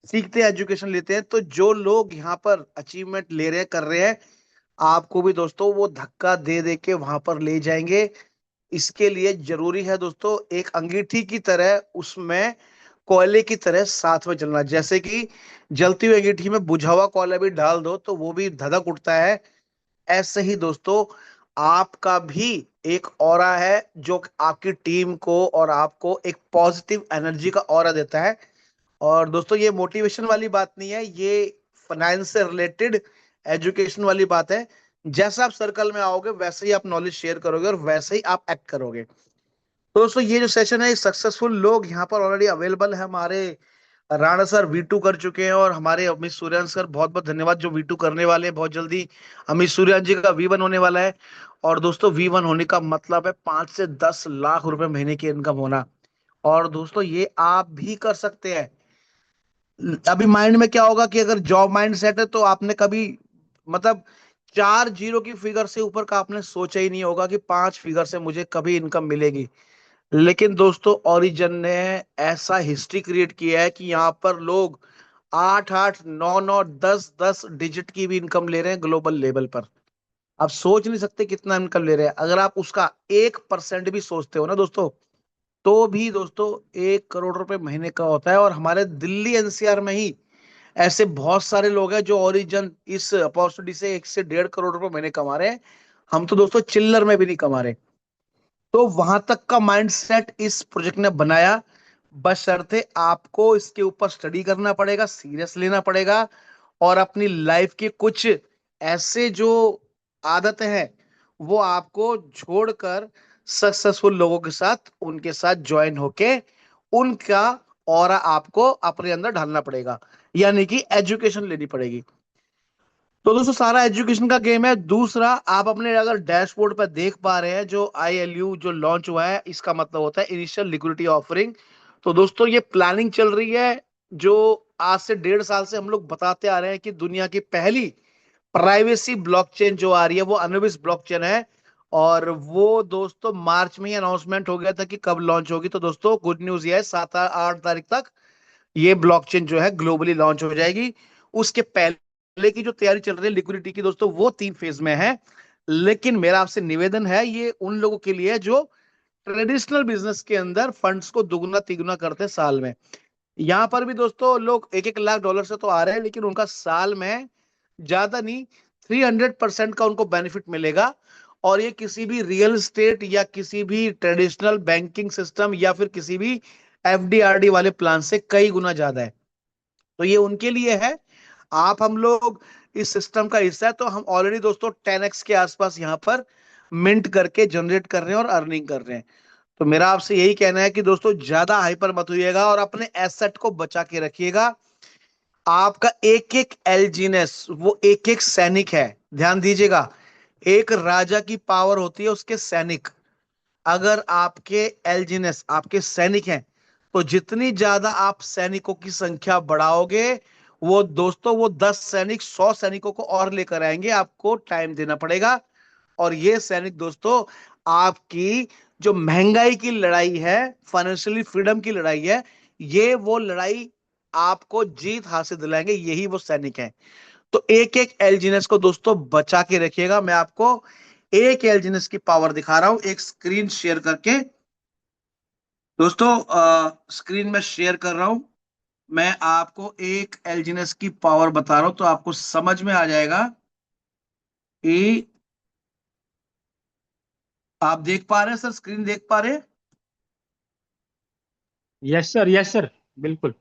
सीखते हैं, एजुकेशन लेते हैं, तो जो लोग यहाँ पर अचीवमेंट ले रहे हैं, कर रहे हैं, आपको भी दोस्तों वो धक्का दे दे के वहां पर ले जाएंगे। इसके लिए जरूरी है दोस्तों एक अंगीठी की तरह, उसमें कोयले की तरह साथ में चलना। जैसे कि जलती हुई अंगीठी में बुझा हुआ कोयला भी डाल दो तो वो भी धधक उठता है, ऐसे ही दोस्तों आपका भी एक ऑरा है जो आपकी टीम को और आपको एक पॉजिटिव एनर्जी का ऑरा देता है। और दोस्तों ये मोटिवेशन वाली बात नहीं है, ये फाइनेंस से रिलेटेड एजुकेशन वाली बात है। जैसा आप सर्कल में आओगे वैसे ही आप नॉलेज शेयर करोगे और वैसे ही आप एक्ट करोगे। तो दोस्तों ये जो सेशन है, सक्सेसफुल लोग यहाँ पर ऑलरेडी अवेलेबल है। हमारे राणा सर V2 कर चुके हैं, और हमारे अमित सूर्यन सर, बहुत बहुत धन्यवाद, जो V2 करने वाले हैं बहुत जल्दी। अमित सूर्यन जी का V1 होने वाला है। और दोस्तों V1 होने का मतलब है 5 से 10 लाख रुपए महीने की इनकम होना। और दोस्तों ये आप भी कर सकते हैं। अभी माइंड में क्या होगा कि अगर जॉब माइंड सेट है तो आपने कभी, मतलब 4 जीरो की फिगर से ऊपर का आपने सोचा ही नहीं होगा कि 5 फिगर से मुझे कभी इनकम मिलेगी। लेकिन दोस्तों ओरिजन ने ऐसा हिस्ट्री क्रिएट किया है कि यहाँ पर लोग 8 8 9 9 10 10 डिजिट की भी इनकम ले रहे हैं ग्लोबल लेवल पर। आप सोच नहीं सकते कितना इनकम ले रहे हैं। अगर आप उसका 1% भी सोचते हो ना दोस्तों, तो भी दोस्तों 1 करोड़ रुपए महीने का होता है। और हमारे दिल्ली NCR में ही ऐसे बहुत सारे लोग हैं जो ओरिजन इस अपॉर्चुनिटी से 1 से 1.5 करोड़ रुपए महीने कमा रहे हैं। हम तो दोस्तों चिल्लर में भी नहीं कमा रहे। तो वहां तक का माइंडसेट इस प्रोजेक्ट ने बनाया। बशर्ते आपको इसके ऊपर स्टडी करना पड़ेगा, सीरियस लेना पड़ेगा, और अपनी लाइफ के कुछ ऐसे जो आदतें हैं वो आपको छोड़कर सक्सेसफुल लोगों के साथ, उनके साथ ज्वाइन होके उनका ऑरा आपको अपने अंदर ढालना पड़ेगा, यानी कि एजुकेशन लेनी पड़ेगी। तो दोस्तों सारा एजुकेशन का गेम है। दूसरा, आप अपने अगर डैशबोर्ड पर देख पा रहे हैं जो ILU जो लॉन्च हुआ है, इसका मतलब होता है इनिशियल लिक्विडिटी ऑफरिंग। तो दोस्तों ये प्लानिंग चल रही है, जो आज से 1.5 साल से हम लोग बताते आ रहे हैं कि दुनिया की पहली प्राइवेसी ब्लॉकचेन जो आ रही है वो अनुबिस ब्लॉकचेन है। और वो दोस्तों मार्च में ही अनाउंसमेंट हो गया था कि कब लॉन्च होगी। तो दोस्तों गुड न्यूज ये है, 7 8 तारीख तक ये ब्लॉकचेन जो है ग्लोबली लॉन्च हो जाएगी। उसके पहले की जो तैयारी चल रही है लिक्विडिटी की दोस्तों, वो 3 फेज में है। लेकिन मेरा आपसे निवेदन है, ये उन लोगों के लिए है जो ट्रेडिशनल बिजनेस के अंदर फंड्स को दुगना तिगुना करते हैं साल में। यहाँ पर भी दोस्तों लोग 1-1 लाख डॉलर से तो आ रहे हैं, लेकिन उनका साल में ज्यादा नहीं 300% का उनको बेनिफिट मिलेगा। और ये किसी भी रियल एस्टेट या किसी भी ट्रेडिशनल बैंकिंग सिस्टम या फिर किसी भी एफडी आरडी वाले प्लान से कई गुना ज्यादा है। तो ये उनके लिए है। आप हम लोग इस सिस्टम का हिस्सा है, तो हम ऑलरेडी दोस्तों 10x के आसपास यहाँ पर मिंट करके जनरेट कर रहे हैं और अर्निंग कर रहे हैं। तो मेरा आपसे यही कहना है कि दोस्तों ज्यादा हाइपर मत होइएगा और अपने एसेट को बचा के रखिएगा। आपका एक एक एलजीनेस वो एक एक सैनिक है, ध्यान दीजिएगा। एक राजा की पावर होती है उसके सैनिक। अगर आपके एलजीनेस आपके सैनिक हैं, तो जितनी ज्यादा आप सैनिकों की संख्या बढ़ाओगे, वो दोस्तों वो 10 सैनिक 100 सैनिकों को और लेकर आएंगे। आपको टाइम देना पड़ेगा। और ये सैनिक दोस्तों आपकी जो महंगाई की लड़ाई है, फाइनेंशियली फ्रीडम की लड़ाई है, ये वो लड़ाई आपको जीत हासिल दिलाएंगे। यही वो सैनिक हैं। तो एक एक एलजीनेस को दोस्तों बचा के रखिएगा। मैं आपको एक एलजीनेस की पावर दिखा रहा हूं एक स्क्रीन शेयर करके। दोस्तों स्क्रीन में शेयर कर रहा हूं। मैं आपको एक एलजीनेस की पावर बता रहा हूं, तो आपको समझ में आ जाएगा कि आप देख पा रहे हैं सर, स्क्रीन देख पा रहे हैं? यस सर, बिल्कुल।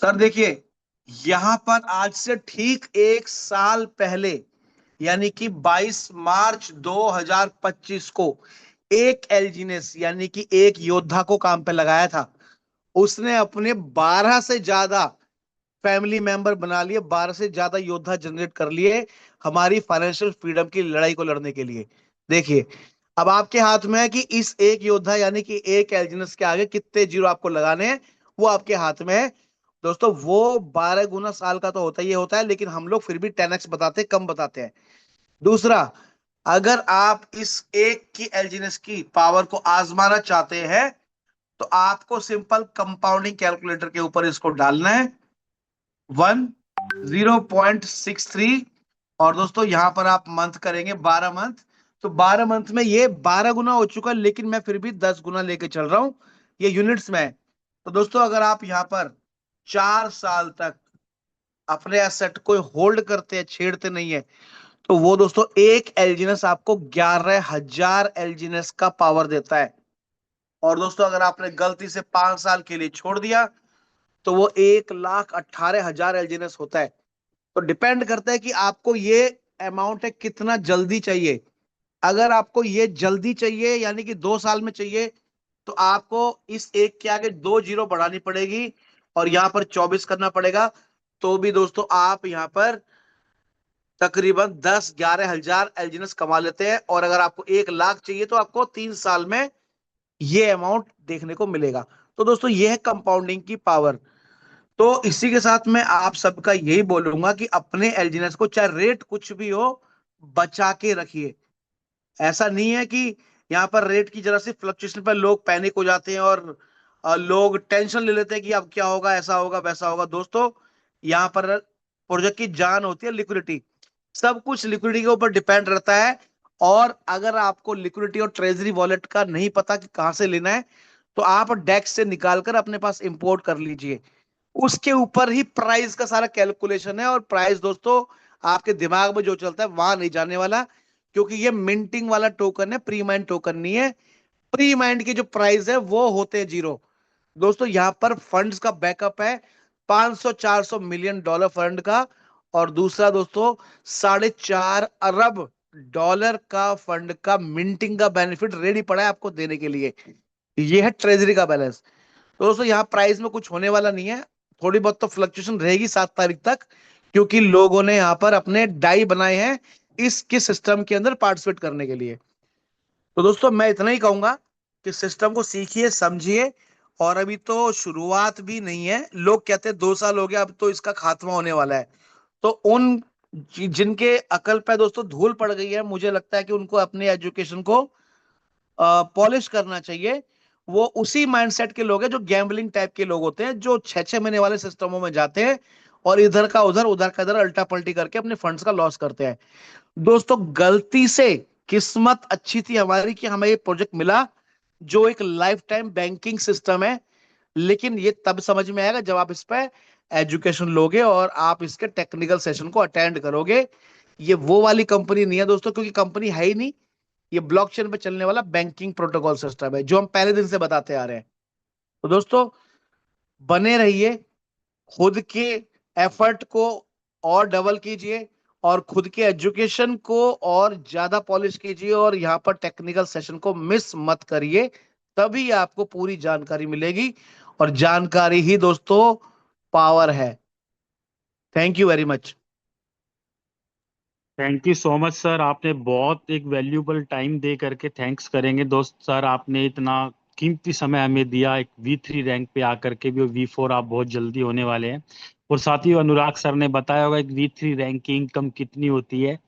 सर देखिए, यहां पर आज से ठीक 1 साल पहले, यानी कि 22 मार्च 2025 को एक एलजीनेस यानी कि एक योद्धा को काम पे लगाया था। उसने अपने 12 से ज्यादा फैमिली मेंबर बना लिए, 12 से ज्यादा योद्धा जनरेट कर लिए हमारी फाइनेंशियल फ्रीडम की लड़ाई को लड़ने के लिए। देखिए, अब आपके हाथ में है कि इस एक योद्धा यानी कि एक एल्जिनस के आगे कितने जीरो आपको लगाने हैं, वो आपके हाथ में है। दोस्तों वो 12 गुना साल का तो होता ही होता है, लेकिन हम लोग फिर भी 10x बताते हैं, कम बताते हैं। दूसरा, अगर आप इस एक की एल्जिनस की पावर को आजमाना चाहते हैं, तो आपको सिंपल कंपाउंडिंग कैलकुलेटर के ऊपर इसको डालना है 0.63। और दोस्तों यहां पर आप मंथ करेंगे 12 मंथ, तो 12 मंथ में ये 12 गुना हो चुका है, लेकिन मैं फिर भी 10 गुना लेके चल रहा हूं। ये यूनिट्स में है। तो दोस्तों अगर आप यहां पर 4 साल तक अपने एसेट को होल्ड करते हैं, छेड़ते नहीं है, तो वो दोस्तों एक एलजीनेस आपको 11,000 एलजीनेस का पावर देता है। और दोस्तों अगर आपने गलती से 5 साल के लिए छोड़ दिया, तो वो 1,18,000 एलजीनेस होता है। तो डिपेंड करता है कि आपको ये अमाउंट है कितना जल्दी चाहिए। अगर आपको ये जल्दी चाहिए यानी कि 2 साल में चाहिए, तो आपको इस एक के आगे 2 जीरो बढ़ानी पड़ेगी और यहां पर 24 करना पड़ेगा। तो भी दोस्तों आप यहां पर तकरीबन 10-11 हजार एलजीनेस कमा लेते हैं। और अगर आपको 1 लाख चाहिए, तो आपको 3 साल में ये अमाउंट देखने को मिलेगा। तो दोस्तों ये है कंपाउंडिंग की पावर। तो इसी के साथ मैं आप सबका यही बोलूंगा कि अपने एलजीनेस को चाहे रेट कुछ भी हो, बचा के रखिए। ऐसा नहीं है कि यहाँ पर रेट की जरा सी फ्लक्चुएशन पर लोग पैनिक हो जाते हैं और लोग टेंशन ले लेते हैं कि अब क्या होगा, ऐसा होगा वैसा होगा। दोस्तों यहाँ पर प्रोजेक्ट की जान होती है लिक्विडिटी। सब कुछ लिक्विडिटी के ऊपर डिपेंड रहता है। और अगर आपको लिक्विडिटी और ट्रेजरी वॉलेट का नहीं पता कि कहां से लेना है, तो आप डेक्स से निकालकर अपने पास इंपोर्ट कर लीजिए। उसके ऊपर ही प्राइस का सारा कैलकुलेशन है। और प्राइस दोस्तों आपके दिमाग में जो चलता है वहां नहीं जाने वाला, क्योंकि ये मिंटिंग वाला टोकन है, प्री माइंड टोकन नहीं है। प्री माइंड की जो प्राइस है वो होते हैं जीरो। दोस्तों यहां पर फंड्स का बैकअप है 500-400 मिलियन डॉलर फंड का। और दूसरा दोस्तों 4.5 अरब डॉलर का फंड का मिंटिंग का बेनिफिट रेडी पड़ा है आपको देने के लिए। ये है ट्रेजरी का बैलेंस। तो दोस्तों यहाँ प्राइस में कुछ होने वाला नहीं है। थोड़ी बहुत तो फ्लक्चुएशन रहेगी 7 तारीख तक, क्योंकि लोगों ने यहाँ पर अपने डाई बनाए हैं इसके सिस्टम के अंदर पार्टिसिपेट करने के लिए। तो दोस्तों मैं इतना ही कहूंगा कि सिस्टम को सीखिए, समझिए। और अभी तो शुरुआत भी नहीं है। लोग कहते हैं 2 साल हो गया, अब तो इसका खात्मा होने वाला है। तो उन जिनके अकल पे दोस्तों धूल पड़ गई है, मुझे लगता है कि उनको अपने एजुकेशन को पॉलिश करना चाहिए। वो उसी माइंडसेट के लोग हैं जो गैम्बलिंग टाइप के लोग होते हैं, जो 6-6 महीने वाले सिस्टमों में जाते हैं और इधर का उधर उधर का इधर अल्टा पल्टी करके अपने फंड्स का लॉस करते हैं। दोस्तों गलती से किस्मत अच्छी थी हमारी कि हमें ये प्रोजेक्ट मिला, जो एक लाइफ टाइम बैंकिंग सिस्टम है, लेकिन ये तब समझ में आएगा जब आप इस पे एजुकेशन लोगे और आप इसके टेक्निकल सेशन को अटेंड करोगे। ये वो वाली कंपनी नहीं है दोस्तों, क्योंकि कंपनी है ही नहीं। ये ब्लॉकचेन पे चलने वाला बैंकिंग प्रोटोकॉल सिस्टम है, जो हम पहले दिन से बताते आ रहे हैं। तो दोस्तों बने रहिए, खुद के एफर्ट को और डबल कीजिए, और खुद के एजुकेशन को और ज्यादा पॉलिश कीजिए, और यहाँ पर टेक्निकल सेशन को मिस मत करिए। तभी आपको पूरी जानकारी मिलेगी, और जानकारी ही दोस्तों पावर है। Thank you very much. Thank you so much sir, आपने बहुत एक वैल्यूबल टाइम दे करके थैंक्स करेंगे दोस्त। सर आपने इतना कीमती समय हमें दिया, एक V3 रैंक पे आकर के भी, V4 आप बहुत जल्दी होने वाले हैं। और साथ ही अनुराग सर ने बताया होगा एक V3 रैंक की इनकम कितनी होती है,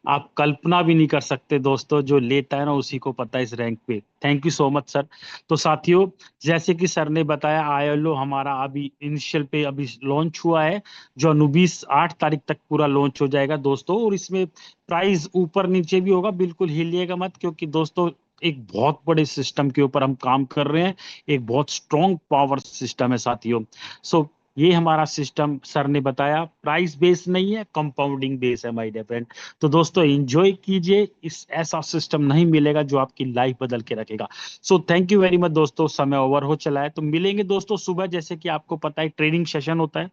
आप कल्पना भी नहीं कर सकते दोस्तों। जो लेता है ना उसी को पता है इस रैंक पे। Thank you so much sir. तो साथियों, जैसे कि सर ने बताया, ILO हमारा अभी इनिशियल पे अभी लॉन्च हुआ है, जो 29 8 तारीख तक पूरा लॉन्च हो जाएगा दोस्तों। और इसमें प्राइस ऊपर नीचे भी होगा, बिल्कुल हिलिएगा मत, क्योंकि दोस्तों एक बहुत बड़े सिस्टम के ऊपर हम काम कर रहे हैं, एक बहुत स्ट्रॉन्ग पावर सिस्टम है साथियों। सो ये हमारा सिस्टम सर ने बताया प्राइस बेस नहीं है, कंपाउंडिंग बेस है माय डियर फ्रेंड। तो दोस्तों एंजॉय कीजिए, इस ऐसा सिस्टम नहीं मिलेगा जो आपकी लाइफ बदल के रखेगा। So thank you very much दोस्तों, समय ओवर हो चला है। तो मिलेंगे दोस्तों सुबह, जैसे कि आपको पता है ट्रेनिंग सेशन होता है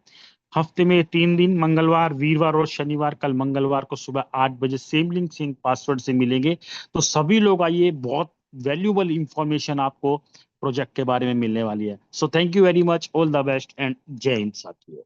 हफ्ते में 3 दिन, मंगलवार वीरवार और शनिवार। कल मंगलवार को सुबह 8 बजे सेम लिंक सेम पासवर्ड से मिलेंगे। तो सभी लोग आइए, बहुत वैल्यूबल इंफॉर्मेशन आपको प्रोजेक्ट के बारे में मिलने वाली है। So thank you very much, all the best and जय हिंद साथियों।